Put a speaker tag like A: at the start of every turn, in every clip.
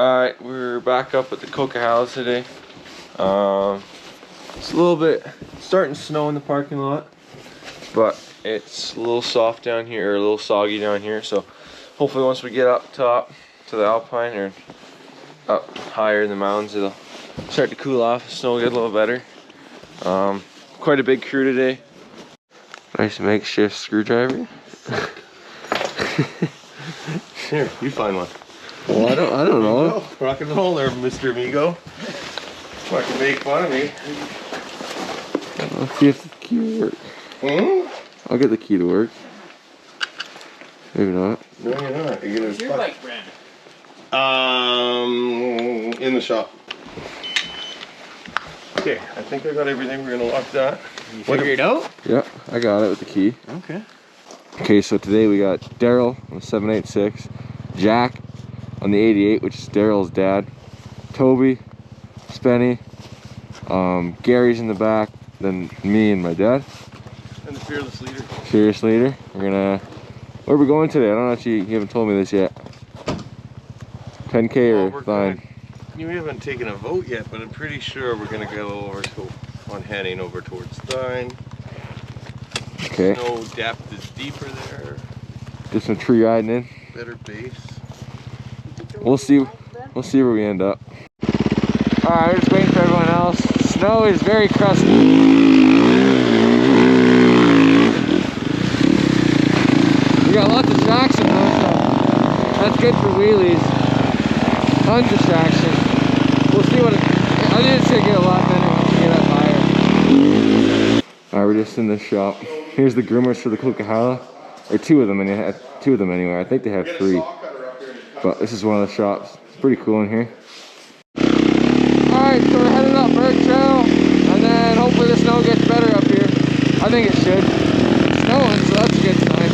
A: Alright, we're back up at the Coquihalla today. It's a little bit starting to snow in the parking lot, but it's a little soft down here, or a little soggy down here, so hopefully once we get up top to the Alpine or up higher in the mountains, it'll start to cool off, the snow will get a little better. Quite a big crew today. Nice makeshift screwdriver.
B: Here, you find one.
A: Well, I don't know.
B: Rock and roll there, Mr. Amigo. Fucking make fun of me.
A: Let's see if the key will work. I'll get the key to work. Maybe not.
B: No, you're not. You're
C: Where's your bike, Brandon?
B: In the shop. Okay, I think I got everything. We're gonna lock that.
C: You figure it out?
A: Yeah, I got it with the key.
C: Okay.
A: Okay, so today we got Daryl on the 786, Jack on the 88, which is Daryl's dad, Toby, Spenny, Gary's in the back, then me and my dad.
B: And the fearless leader.
A: Fearless leader. We're gonna, where are we going today? I don't know if you haven't told me this yet. 10K or fine?
B: We haven't taken a vote yet, but I'm pretty sure we're gonna go over to, on heading over towards Stein.
A: Okay.
B: Snow depth is deeper there.
A: Just some tree riding in.
B: Better base.
A: We'll see where we end up. Alright, we're just waiting for everyone else. Snow is very crusty. We got lots of traction though, so that's good for wheelies. Tons of traction. We'll see what I think it's gonna get a lot better once we get up higher. Alright, we're just in the shop. Here's the groomers for the Coquihalla. Or two of them anyway. I think they have 3. But this is one of the shops. It's pretty cool in here. Alright, so we're heading up Bird Trail, and then hopefully the snow gets better up here. I think it should. It's snowing, so that's a good sign.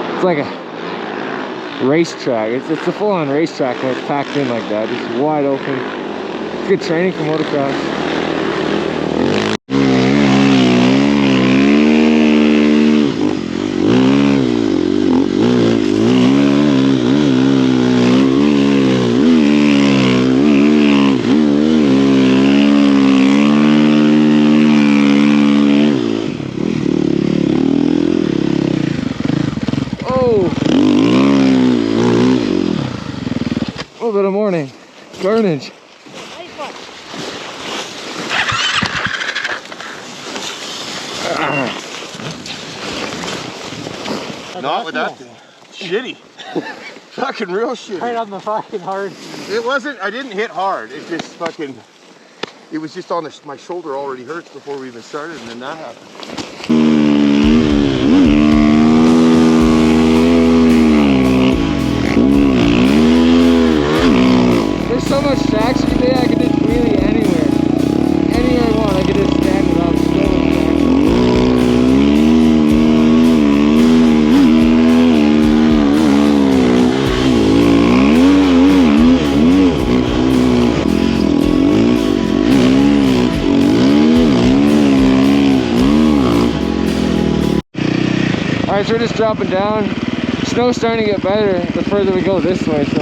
A: It's like a racetrack. It's a full-on racetrack when it's packed in like that. It's wide open. It's good training for motocross. A little bit of morning carnage.
B: Not with that. Shitty. Fucking real shitty.
C: Right on the fucking hard.
B: It wasn't, I didn't hit hard. It just fucking, it was just on the, my shoulder already hurts before we even started, and then that happened.
A: There's so much traction today, I can just wheelie anywhere. Anywhere I want, I can just stand it up. So much traction. Alright, so we're just dropping down. Snow's starting to get better the further we go this way, so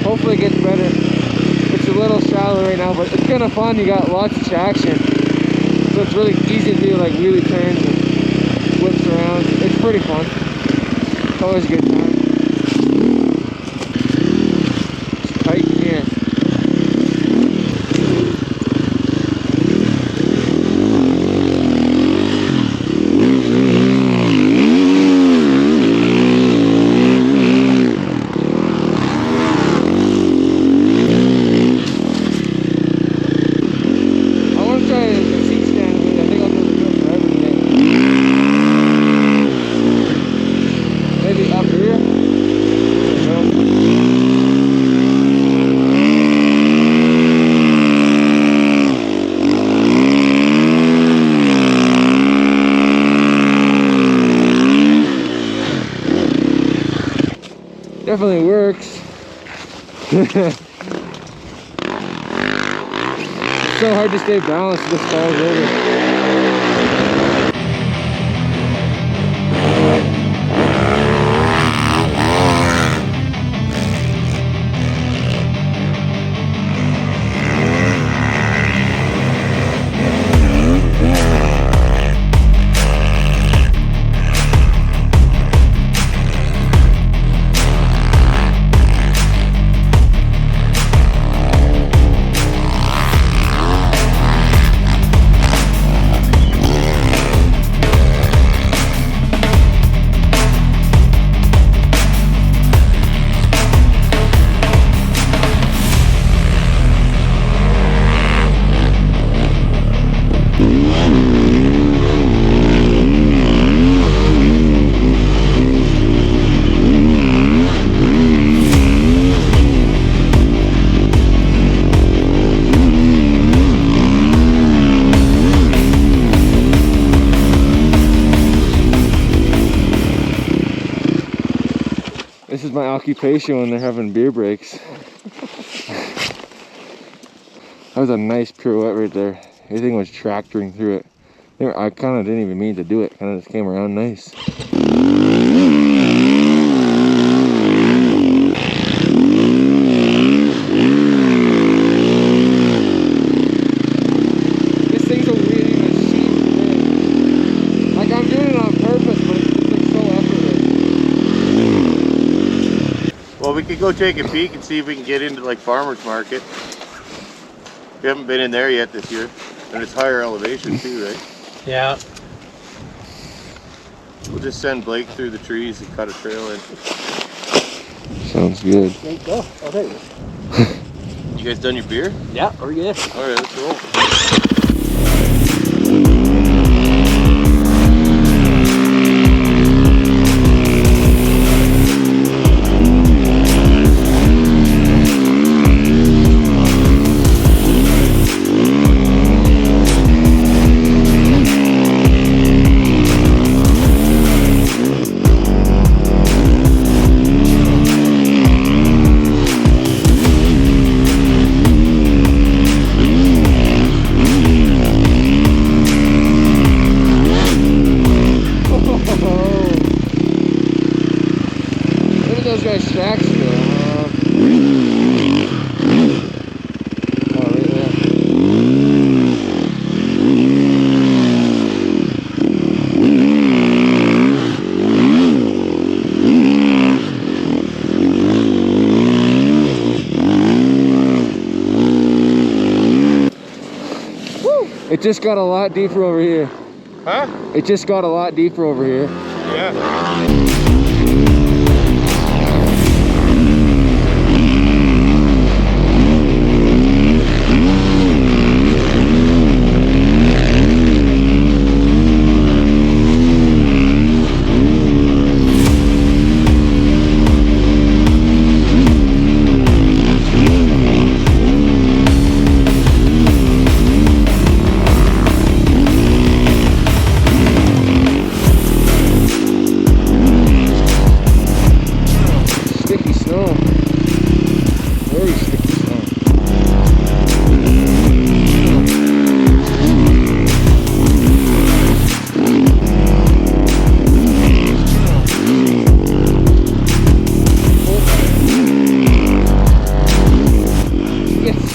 A: hopefully it gets better. It's a little shallow right now, but it's kind of fun. You got lots of traction, so it's really easy to do like wheelie turns and flips around. It's pretty fun. It's always a good time. It's tight in here. Definitely works. It's so hard to stay balanced with this falls over. This is my occupation when they're having beer breaks. That was a nice pirouette right there. Everything was tractoring through it. I kind of didn't even mean to do it. Kind of just came around nice. This thing's a really machine. Like I'm doing it on purpose, but it's like so effortless.
B: Well, we could go take a peek and see if we can get into like farmer's market. We haven't been in there yet this year, and it's higher elevation too, right?
C: Yeah.
B: We'll just send Blake through the trees and cut a trail in.
A: Sounds good.
C: There you go. Oh, there you go.
B: You guys done your beer?
C: Yeah, we're good.
B: All right, let's roll.
A: Those guys tracks though. Oh, right there. Woo! It just got a lot deeper over here.
B: Huh?
A: It just got a lot deeper over here.
B: Yeah.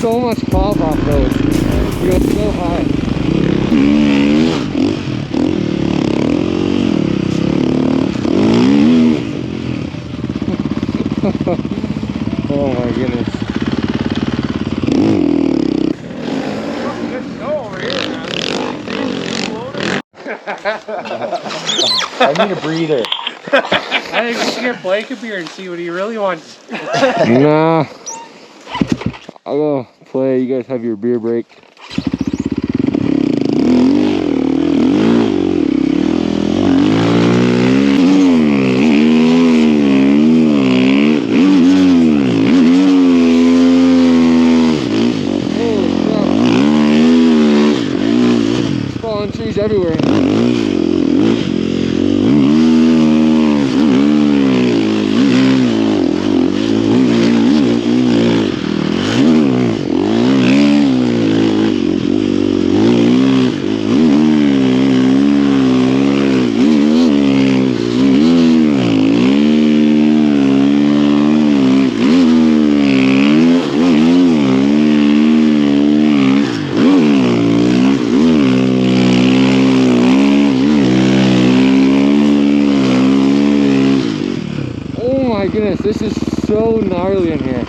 A: so much pop off those. You go so high. Oh my goodness.
C: I need a breather.
D: I think we should get Blake up here and see what he really wants.
A: Nah. I'll go play. You guys have your beer break. Falling trees everywhere. My goodness, this is so gnarly in here.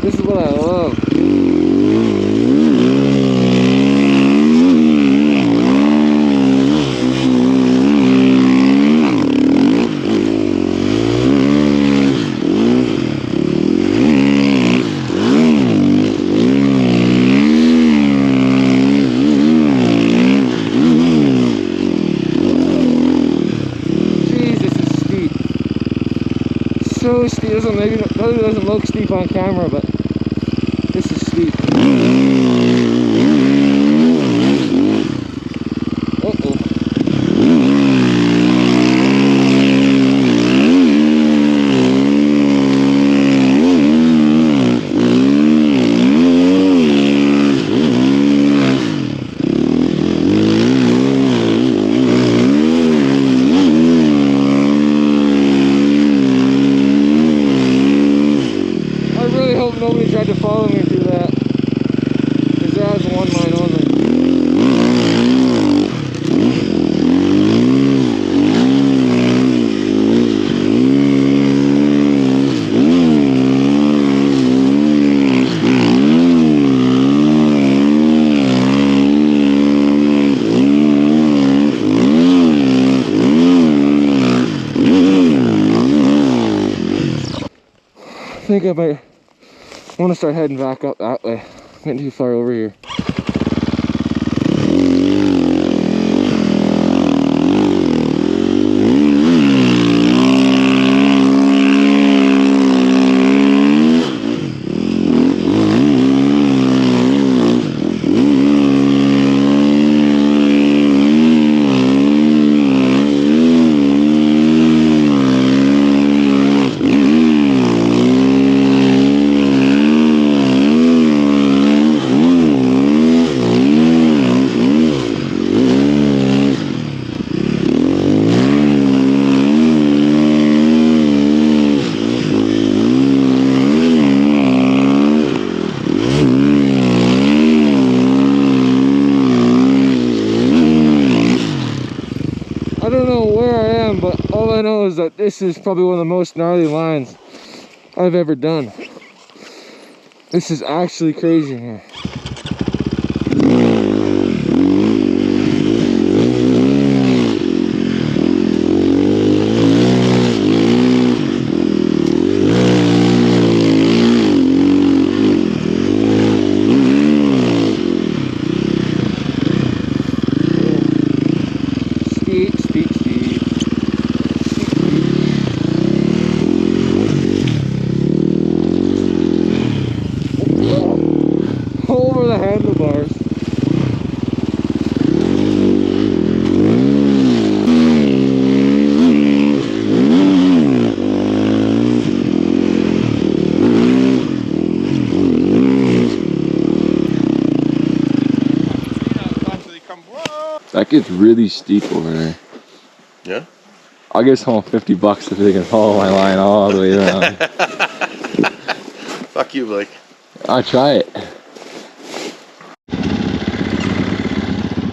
A: This is what I love. So steep. This one maybe doesn't look steep on camera, but this is steep. Uh-oh. Nobody tried to follow me through that, because that was one line only. I think I might want to start heading back up that way. I'm getting too far over here. I don't know where I am, but all I know is that this is probably one of the most gnarly lines I've ever done. This is actually crazy in here. Over the handlebars. That gets really steep over there.
B: Yeah?
A: I'll give someone $50 if they can follow my line all the way around.
B: Fuck you, Blake.
A: I'll try it.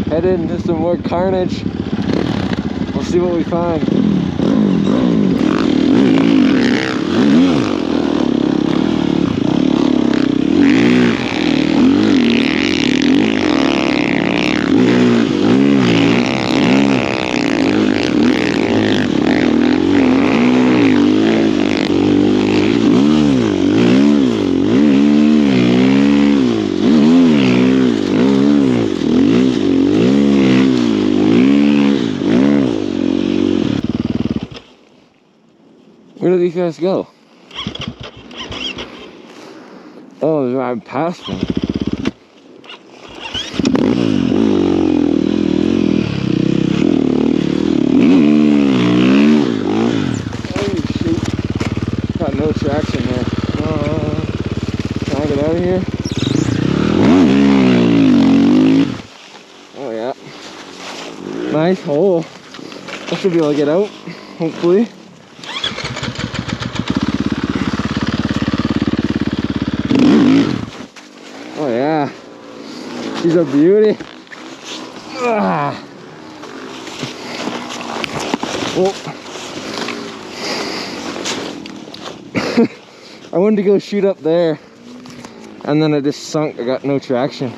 A: Headed into some more carnage. We'll see what we find. Where did these guys go? Oh, they're right past me. Holy shoot. Got no traction there. Can I get out of here? Oh yeah. Nice hole. I should be able to get out, hopefully. Oh yeah, she's a beauty. Ah. Oh. I wanted to go shoot up there, and then I just sunk. I got no traction.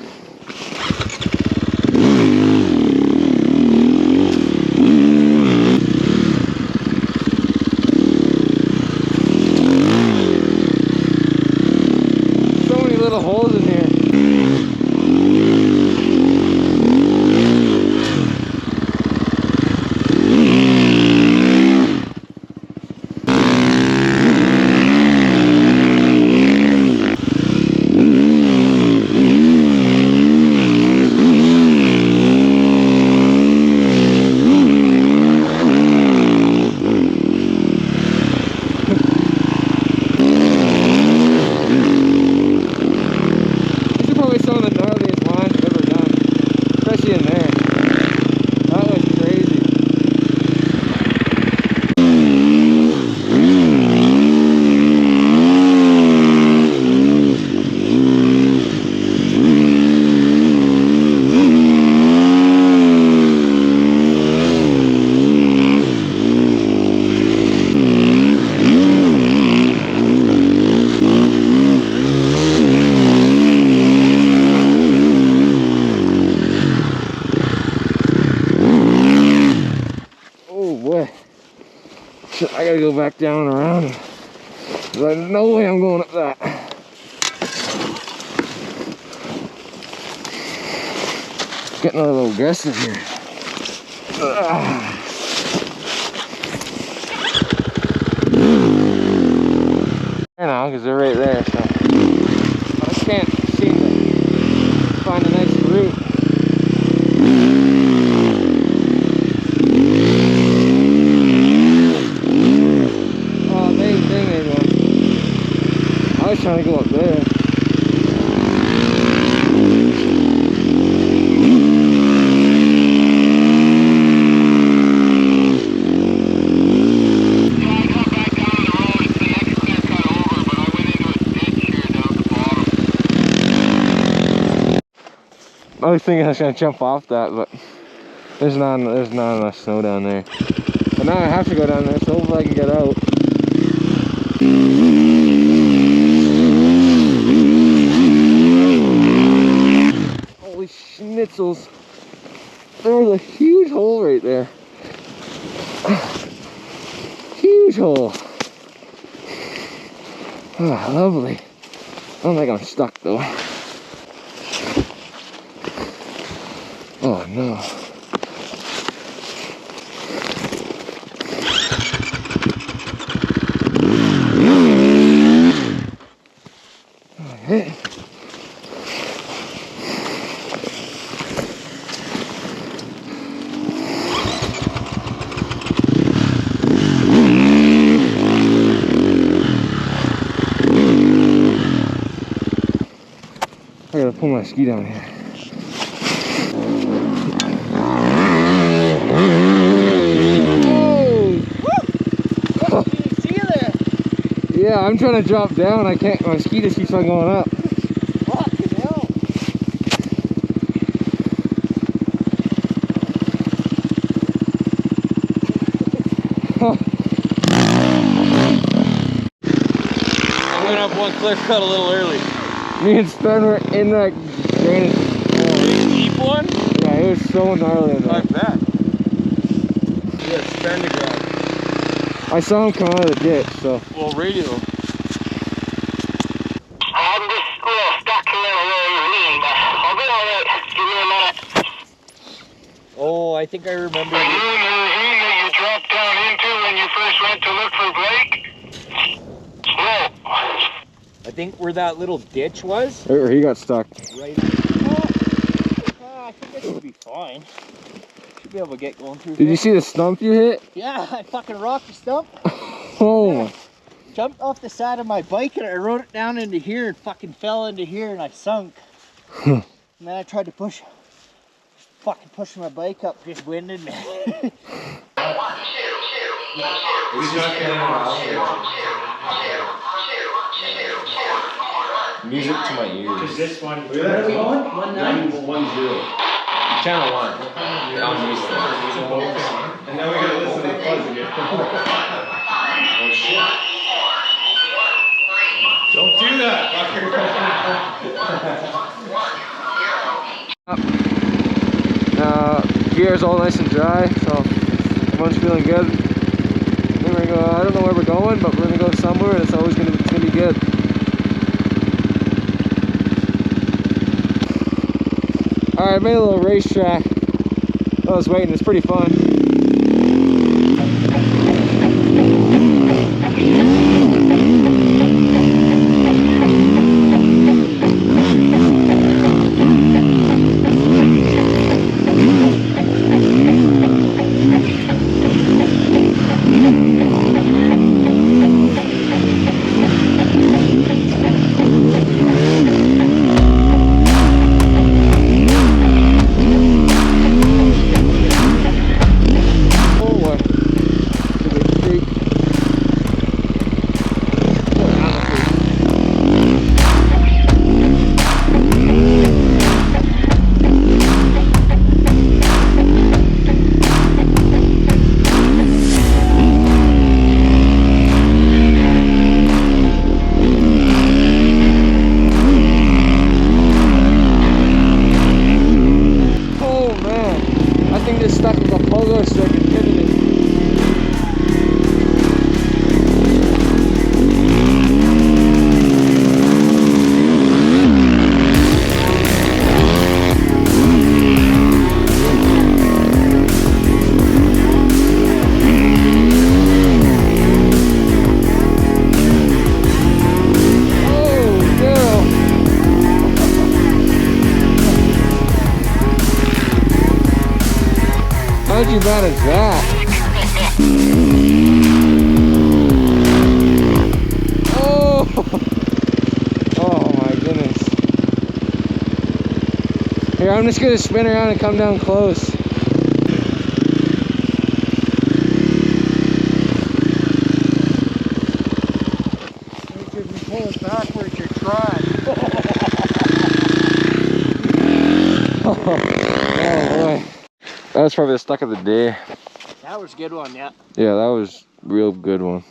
A: So many little holes in here. Some of the gnarliest lines I've ever done, especially in there. That was crazy. Shit, I gotta go back down and around. There's no way I'm going up that. It's getting a little aggressive here. There now, because they're right there, so. I just can't seem to find a nice route. I was trying to go up there. I was thinking I was gonna jump off that, but there's not enough snow down there. But now I have to go down there, so hopefully I can get out. Holy schnitzels. There was a huge hole right there. Huge hole. Ah, lovely. I don't think I'm stuck though. Oh no. Hey. I gotta pull my ski down here. Yeah, I'm trying to drop down. I can't. My ski just keeps on going up.
B: went up one cliff cut a little early.
A: Me and Spen were in that drainage.
B: Deep one?
A: Yeah, it was so gnarly in there.
B: I bet. Yeah, Spen to grab.
A: I saw him come out of the ditch, so.
B: Well, radio.
E: I'm just a little stuck here in a little ravine, but I'll be alright. Give me a minute.
C: Oh, I think I remember.
E: Are you in the ravine that you dropped down into when you first went to look for Blake? No.
C: I think where that little ditch was.
A: Or he got stuck.
C: Right. I think I should be fine. Should be able to get going through.
A: Did you see the stump you hit?
C: Yeah, I fucking rocked the stump.
A: Oh.
C: Jumped off the side of my bike and I rode it down into here and fucking fell into here and I sunk. And then I tried to push my bike up, just winded me.
B: Music to my ears.
D: Is this one?
F: Where are we going? 19?
B: 1-0. Channel 1. Yeah, I'm used to that.
F: And now we gotta listen to the fuzz again.
B: Oh shit.
F: Don't do that, fucker.
A: Gear's all nice and dry, so everyone's feeling good. We're gonna go. I don't know where we're going, but we're gonna go somewhere, and it's gonna be good. All right, made a little racetrack. I was waiting. It's pretty fun. How bad is that? Oh! Oh my goodness. Here, I'm just gonna spin around and come down close.
D: If you pull it backwards, you're trying.
A: Oh boy. That was probably the stuck of the day.
C: That was a good one, yeah.
A: Yeah, that was a real good one.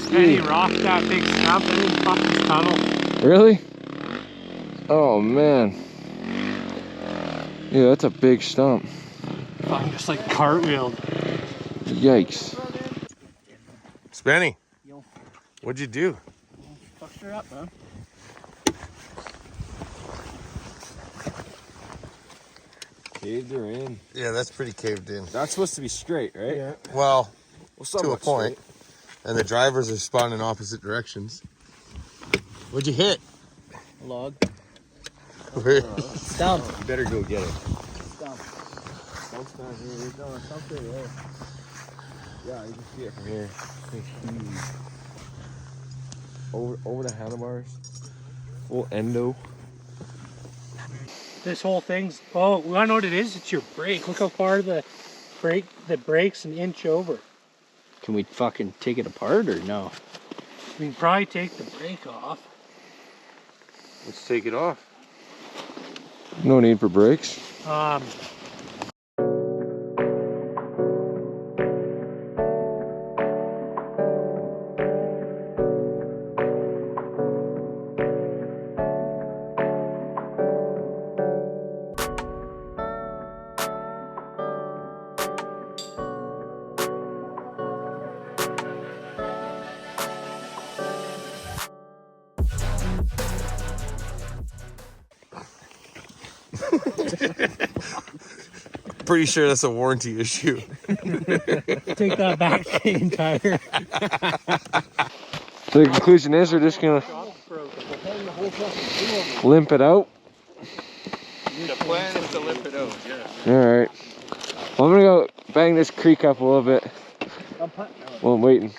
D: Kenny rocked that big stump and then fucked his tunnel.
A: Really? Oh man. Yeah, that's a big stump.
D: Fucking just like cartwheeled.
A: Yikes.
B: Spenny,
C: Yo.
B: what'd you do?
C: Fucked her up, man.
A: Caved her in.
B: Yeah, that's pretty caved in.
A: That's supposed to be straight, right?
D: Yeah.
B: Well, to a
A: somewhat
B: point. And the drivers are spun in opposite directions. What'd you hit?
C: A log.
B: Where?
C: Stump.
A: You better go get it.
C: Stump.
A: Stump's not here. No, it's not there. Yeah, you can see it from here. It's huge. Over the handlebars. Full endo.
D: This whole thing's, oh, we wanna know what it is? It's your brake. Look how far the brake's an inch over.
C: Can we fucking take it apart or no?
D: We can probably take the brake off.
B: Let's take it off.
A: No need for brakes.
F: Pretty sure that's a warranty issue.
D: Take that back the entire.
A: So the conclusion is we're just gonna limp it out.
B: The plan is to limp it out, yeah.
A: Alright. Well, I'm gonna go bang this creek up a little bit while I'm waiting.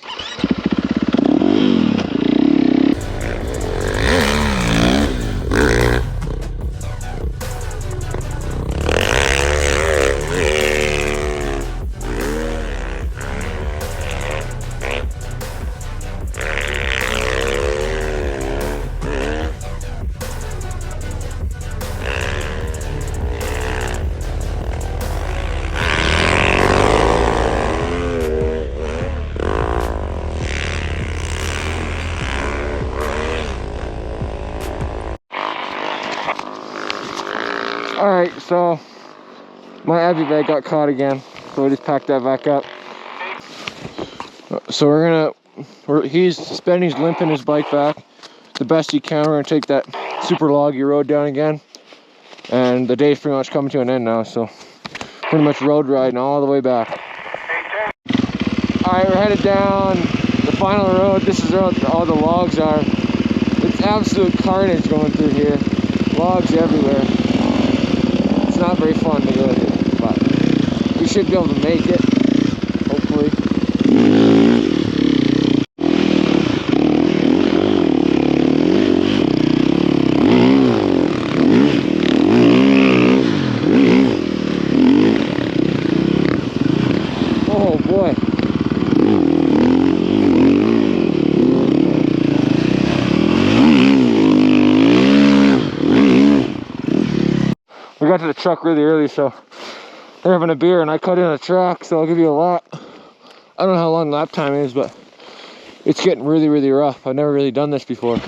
A: Alright, so my Abbey bag got caught again, so we just packed that back up. So he's limping his bike back the best he can. We're gonna take that super loggy road down again, and the day's pretty much coming to an end now, so pretty much road riding all the way back. Alright, we're headed down the final road. This is where all the logs are. It's absolute carnage going through here. Logs everywhere. It's not very fun to go through, but we should be able to make it, hopefully. Oh boy. We got to the truck really early, so they're having a beer and I cut in a track, so I'll give you a lap. I don't know how long lap time is, but it's getting really, really rough. I've never really done this before.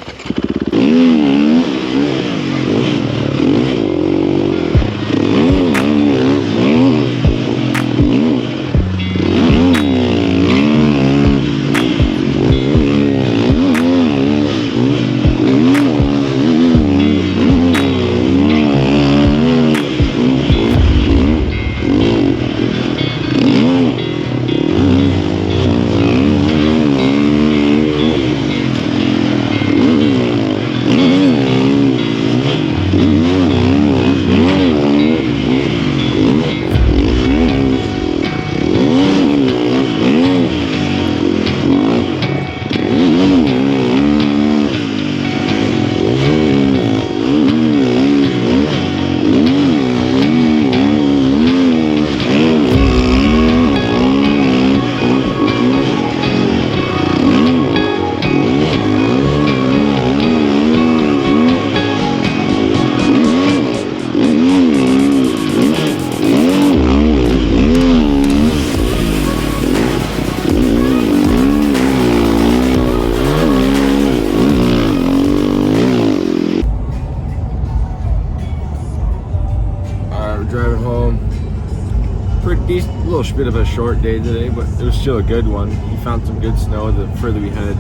A: Driving home. Pretty decent, a little bit of a short day today, but it was still a good one. We found some good snow the further we headed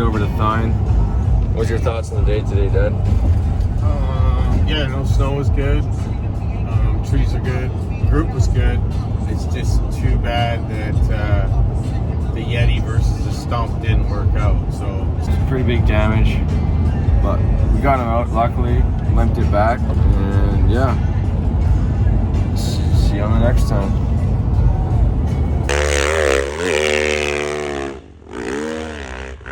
A: over to Thine. What's your thoughts on the day today, Dad?
B: Yeah, no, snow was good. Trees are good. Group was good. It's just too bad that the Yeti versus the Stump didn't work out. So
A: It's pretty big damage, but we got him out luckily, limped it back, and yeah. See you on the next time.